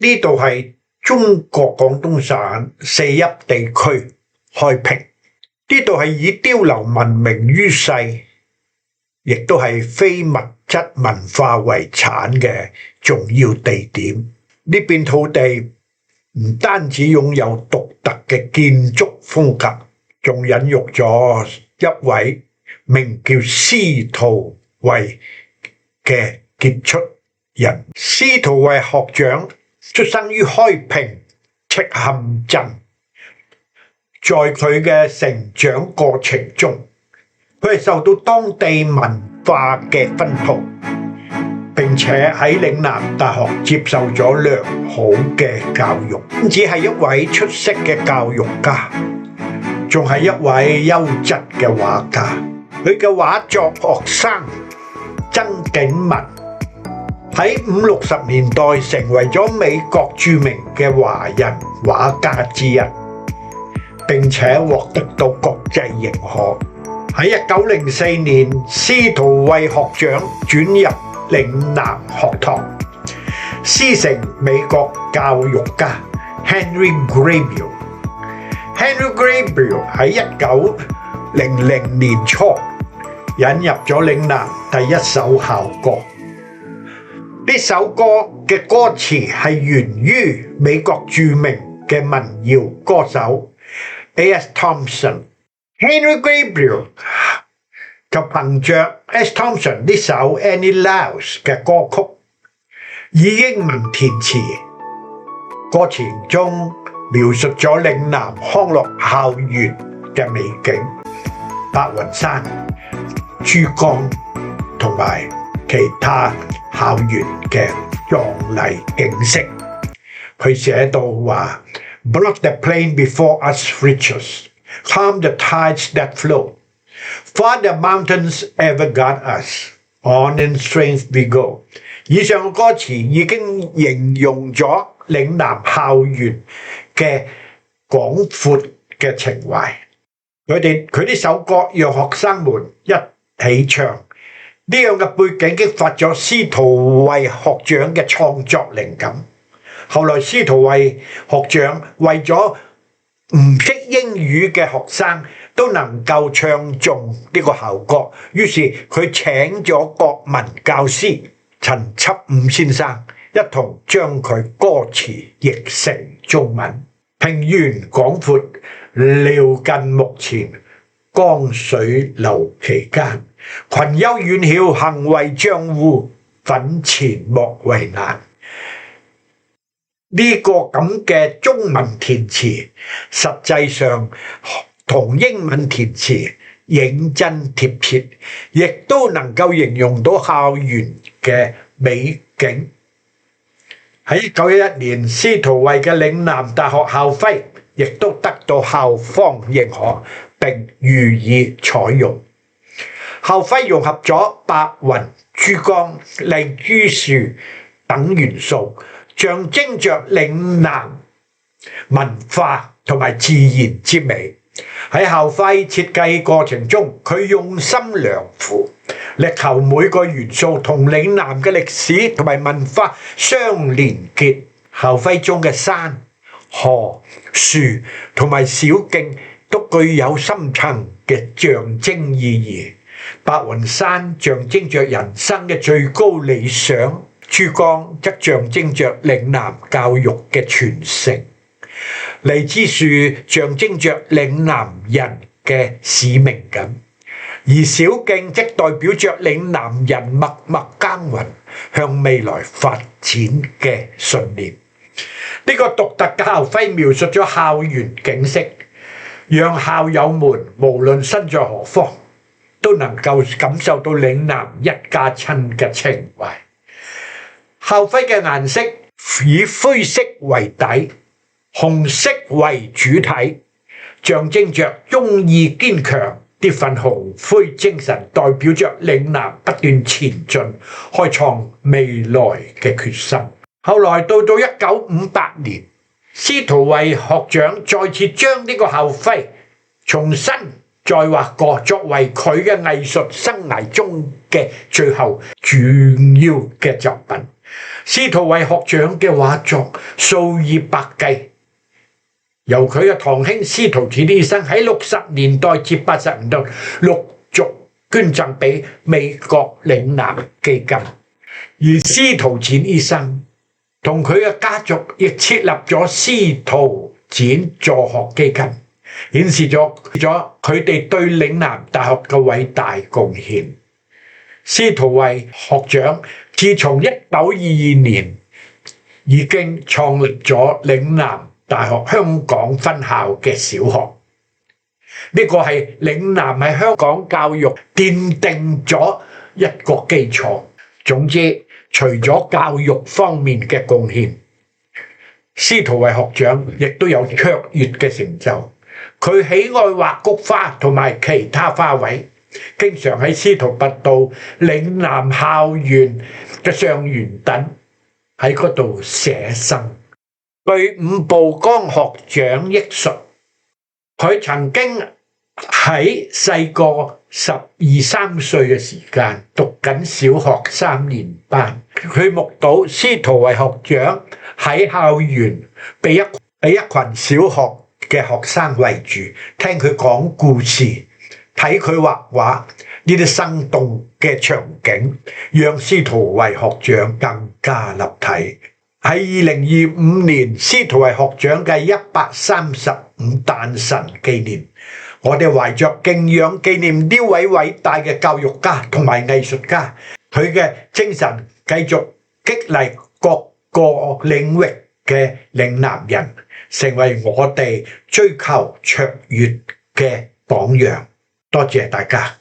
呢度係中國廣東省四邑地區開平，呢度係以碉樓聞名於世，亦都係非物質文化遺產嘅重要地點。呢片土地唔單止擁有獨特嘅建築風格，仲孕育咗一位名叫司徒惠嘅傑出人。司徒惠學長出生於開平赤坎鎮，在佢嘅成長過程中，佢係受到當地文化嘅熏陶，並且喺嶺南大學接受咗良好嘅教育，唔止係一位出色嘅教育家，仲係一位優質嘅畫家。佢嘅畫作學生曾景文喺50、60年代成為咗美國著名嘅華人畫家之一，並且獲得到國際認可。喺1904年，司徒惠學長轉入嶺南學堂，師承美國教育家 Henry Gabriel。Henry Gabriel 喺1900年初引入咗嶺南第一首校歌。呢首歌嘅歌詞係源於美國著名嘅民謠歌手 A.S. Thompson。Henry Gabriel 就憑着 A.S. Thompson 呢首 Annie Louise 嘅歌曲，以英文填詞，歌詞中描述咗嶺南康樂校園嘅美景，白雲山、珠江同埋其他校園嘅壯麗景色。佢寫到話 ：Block the plain before us reaches, calm the tides that flow. Far the mountains ever got us, on in strength we go。以上嘅歌詞已經形容咗嶺南校園嘅廣闊嘅情懷。佢呢首歌讓學生們一起唱，呢樣嘅背景激發咗司徒惠學長嘅創作靈感。後來司徒惠學長為咗唔識英語嘅學生都能夠唱誦呢個校歌，於是佢請咗國文教師陳輯五先生一同將佢歌詞譯成中文。平原廣闊，遼近目前，江水流其間。群丘遠曉，行為將污，粉錢莫為難。呢個咁嘅中文填詞，實際上同英文填詞認真貼切，亦都能夠形容到校園嘅美景。喺1911年，司徒惠嘅嶺南大學校徽亦都得到校方認可並予以採用。校徽融合咗白雲、珠江、荔枝樹等元素，象徵着嶺南文化同埋自然之美。喺校徽設計過程中，佢用心良苦，力求每個元素同嶺南嘅歷史同埋文化相連結。校徽中嘅山、河、樹同埋小徑都具有深層嘅象徵意義。白雲山象徵着人生嘅最高理想，珠江則象徵着嶺南教育嘅傳承，荔枝樹象徵着嶺南人嘅使命感，而小徑則代表着嶺南人默默耕耘向未來發展嘅信念。呢個獨特嘅校徽描述咗校園景色，讓校友們無論身在何方，都能夠感受到嶺南一家親嘅情懷。校徽嘅顏色以灰色為底，紅色為主體，象徵着忠義堅強。呢份紅灰精神代表着嶺南不斷前進、開創未來嘅決心。後來到1958年，司徒惠學長再次將呢個校徽重新再畫過，作為佢嘅藝術生涯中嘅最後主要嘅作品。司徒惠學長嘅畫作數以百計，由佢嘅堂兄司徒錢醫生喺60年代至80年代陸續捐贈俾美國嶺南基金，而司徒錢醫生同佢嘅家族亦設立咗司徒錢助學基金，顯示咗佢哋對嶺南大學嘅偉大貢獻。司徒惠學長自從1922年已經創立咗嶺南大學香港分校嘅小學，呢個係嶺南喺香港教育奠定咗一個基礎。總之，除咗教育方面嘅貢獻，司徒惠學長亦都有卓越嘅成就。佢喜愛畫菊花同埋其他花卉，經常喺司徒拔道、嶺南校園嘅上元等喺嗰度寫生。據伍步江學長憶述，佢曾經喺細個12、13歲嘅時間讀緊小學3年班，佢目睹司徒惠學長喺校園被一群小學嘅學生圍住，聽佢講故事，睇佢畫畫，呢啲生動嘅場景讓司徒惠學長更加立體。喺2025年，司徒惠學長嘅135誕辰紀念，我哋懷着敬仰紀念呢位偉大嘅教育家同埋藝術家，佢嘅精神繼續激勵各個領域嘅嶺南人，成為我哋追求卓越嘅榜樣。多謝大家。